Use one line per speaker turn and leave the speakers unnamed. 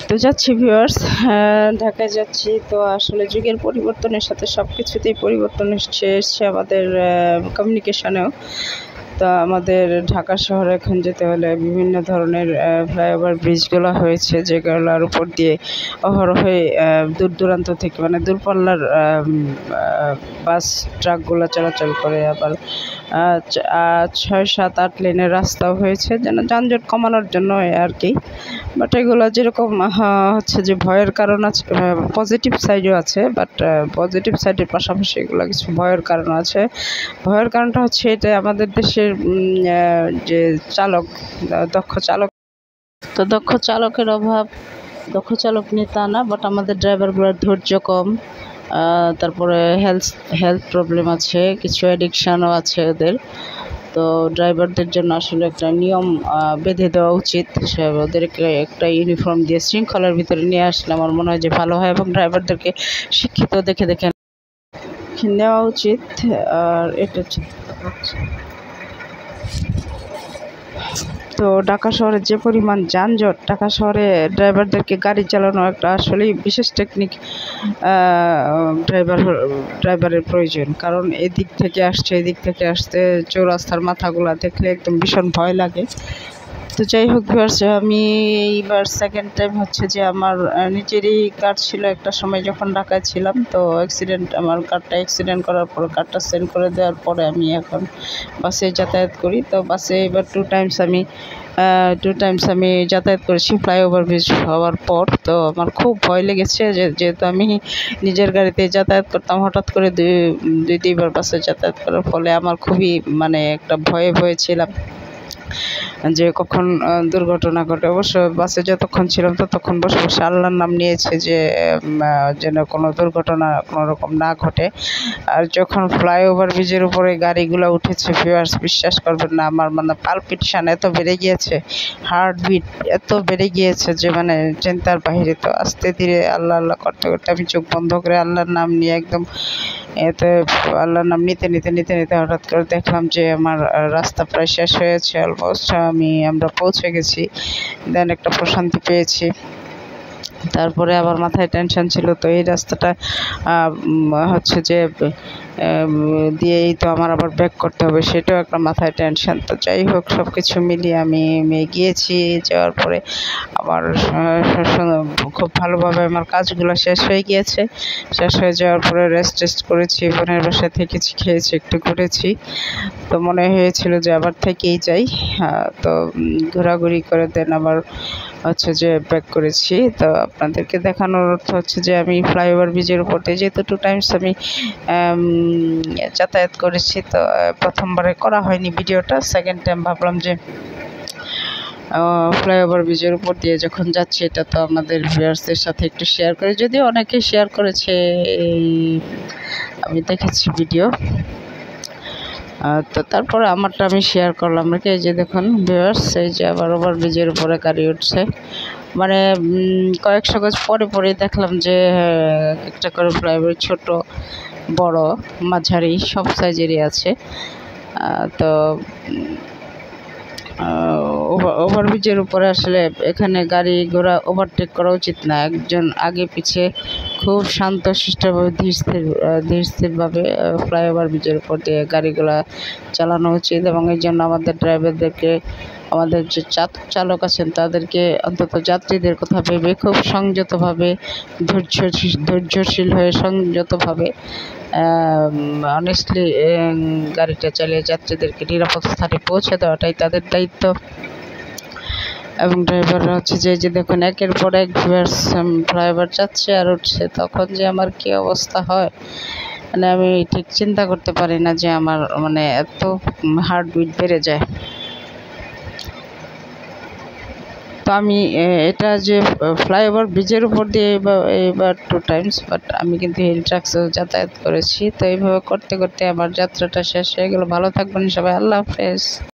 তো যাচ্ছি ভিউয়ার্স, ঢাকায় যাচ্ছি। তো আসলে যুগের পরিবর্তনের সাথে সব কিছুতেই পরিবর্তন এসছে আমাদের কমিউনিকেশনেও। তো আমাদের ঢাকা শহরে এখন যেতে হলে বিভিন্ন ধরনের ফ্লাইওভার ব্রিজগুলো হয়েছে, যেগুলোর উপর দিয়ে অহরহই দূর দূরান্ত থেকে মানে দূরপাল্লার বাস ট্রাকগুলো চলাচল করে। আবার 6, 7, 8 লেনের রাস্তাও হয়েছে যেন যানজট কমানোর জন্য আর কি। বাট এগুলো যেরকম হচ্ছে যে ভয়ের কারণ আছে, পজিটিভ সাইডও আছে, বাট পজিটিভ সাইডের পাশাপাশি এগুলো কিছু ভয়ের কারণ আছে। ভয়ের কারণটা হচ্ছে এটা আমাদের দেশের যে দক্ষ চালক, তো দক্ষ চালকের অভাব। দক্ষ চালক নিয়ে তা না, বাট আমাদের ড্রাইভারগুলোর ধৈর্য কম। তারপরে হেলথ প্রবলেম আছে, কিছু অ্যাডিকশানও আছে ওদের। তো ড্রাইভারদের জন্য আসলে একটা নিয়ম বেঁধে দেওয়া উচিত। ওদেরকে একটা ইউনিফর্ম দিয়ে শৃঙ্খলার ভিতরে নিয়ে আসলে আমার মনে হয় যে ভালো হয়, এবং ড্রাইভারদেরকে শিক্ষিত দেখে নেওয়া উচিত। আর এটা তো ঢাকা শহরে যে পরিমাণ যানজট, ঢাকা শহরে ড্রাইভারদেরকে গাড়ি চালানো একটা আসলেই বিশেষ টেকনিক ড্রাইভারের প্রয়োজন। কারণ এদিক থেকে আসতে চৌরাস্তার মাথাগুলা দেখলে একদম ভীষণ ভয় লাগে। তো যাই হোক ভিউয়ার্স, আমি এইবার সেকেন্ড টাইম হচ্ছে যে আমার নিজেরই কার ছিল একটা সময় যখন ঢাকায় ছিলাম। তো আমার কারটা অ্যাক্সিডেন্ট করার পর কারটা সেল করে দেওয়ার পরে আমি এখন বাসে যাতায়াত করি। তো বাসে এবার টু টাইমস আমি যাতায়াত করেছি ফ্লাইওভার ব্রিজ হওয়ার পর। তো আমার খুব ভয় লেগেছে, যেহেতু আমি নিজের গাড়িতে যাতায়াত করতাম, হঠাৎ করে দুইবার বাসে যাতায়াত করার ফলে আমার খুবই মানে একটা ভয়ে ছিলাম যে কখন দুর্ঘটনা ঘটে। অবশ্য বাসে যতক্ষণ ছিলাম ততক্ষণ বসে আল্লাহর নাম নিয়েছে যে যেন কোনো দুর্ঘটনা কোনো রকম না ঘটে। আর যখন ফ্লাইওভার ব্রিজের উপরে গাড়িগুলো উঠেছে ভিউয়ার্স, বিশ্বাস করবেন না, আমার মানে পালপিটেশন এত বেড়ে গিয়েছে, হার্টবিট এত বেড়ে গিয়েছে যে মানে চিন্তার বাইরে। তো আস্তে ধীরে আল্লাহ আল্লাহ করতে করতে আমি চোখ বন্ধ করে আল্লাহর নাম নিয়ে একদম এতে আল্লাহর নাম নিতে হঠাৎ করে দেখলাম যে আমার রাস্তা প্রায় শেষ হয়েছে, অলমোস্ট আমরা পৌঁছে গেছি। দেন একটা প্রশান্তি পেয়েছি। তারপরে আবার মাথায় টেনশন ছিল, তো এই রাস্তাটা হচ্ছে যে দিয়েই তো আমার আবার ব্যাক করতে হবে, সেটাও একটা মাথায় টেনশন। তো যাই হোক, সব কিছু মিলিয়ে আমি গিয়েছি। যাওয়ার পরে আমার খুব ভালোভাবে আমার কাজগুলো শেষ হয়ে গিয়েছে। শেষ হয়ে যাওয়ার পরে রেস্ট করেছি, বোনের বাসায় থেকেছি, খেয়েছি, একটু ঘুরেছি। তো মনে হয়েছিল যে আবার থেকেই যাই। তো ঘোরাঘুরি করে দেন আবার হচ্ছে যে ব্যাক করেছি। তো আপনাদেরকে দেখানোর অর্থ হচ্ছে যে আমি ফ্লাইওভার ব্রিজের উপর দিয়ে যেহেতু টু টাইমস আমি যাতায়াত করেছি, তো প্রথমবারে করা হয়নি ভিডিওটা, সেকেন্ড টাইম ভাবলাম যে ফ্লাইওভার ব্রিজের উপর দিয়ে যখন যাচ্ছি এটা তো আমাদের ভিউয়ার্সদের সাথে একটু শেয়ার করি, যদিও অনেকেই শেয়ার করেছে, আমি দেখেছি ভিডিও। তো তারপরে আমারটা আমি শেয়ার করলাম নাকি। এই যে দেখুন ভিউয়ার্স, এই যে আবার ওভারব্রিজের উপরে গাড়ি উঠছে, মানে কয়েকশো গজ পরে দেখলাম যে একটা করে ফ্লাইওভার, ছোট বড় মাঝারি সব সাইজেরই আছে। তো ওভারব্রিজের উপরে আসলে এখানে গাড়ি ঘোড়া ওভারটেক করা উচিত না। একজন আগে পিছে খুব শান্ত শিষ্টভাবে ধীর স্থিরভাবে ফ্লাইওভার ব্রিজের উপর দিয়ে গাড়িগুলা চালানো উচিত। এবং এই জন্য আমাদের ড্রাইভারদেরকে, আমাদের যে চালক আছেন তাদেরকে অন্তত যাত্রীদের কথা ভেবে খুব সংযতভাবে, ধৈর্যশীল হয়ে সংযতভাবে অনেস্টলি গাড়িটা চালিয়ে যাত্রীদেরকে নিরাপদ স্থানে পৌঁছে দেওয়াটাই তাদের দায়িত্ব। এবং ড্রাইভাররা হচ্ছে যে দেখুন একের পর এক ফ্লাইওভার যাচ্ছে আর উঠছে, তখন যে আমার কী অবস্থা হয় মানে আমি ঠিক চিন্তা করতে পারি না যে আমার মানে এত হার্টবিট বেড়ে যায়। তো আমি এটা যে ফ্লাইওভার ব্রিজের উপর দিয়ে এবার টু টাইমস, বাট আমি কিন্তু হিল ট্রাক্সেও যাতায়াত করেছি। তো এইভাবে করতে আমার যাত্রাটা শেষ হয়ে গেল। ভালো থাকবেন সবাই, আল্লাহ হাফেজ।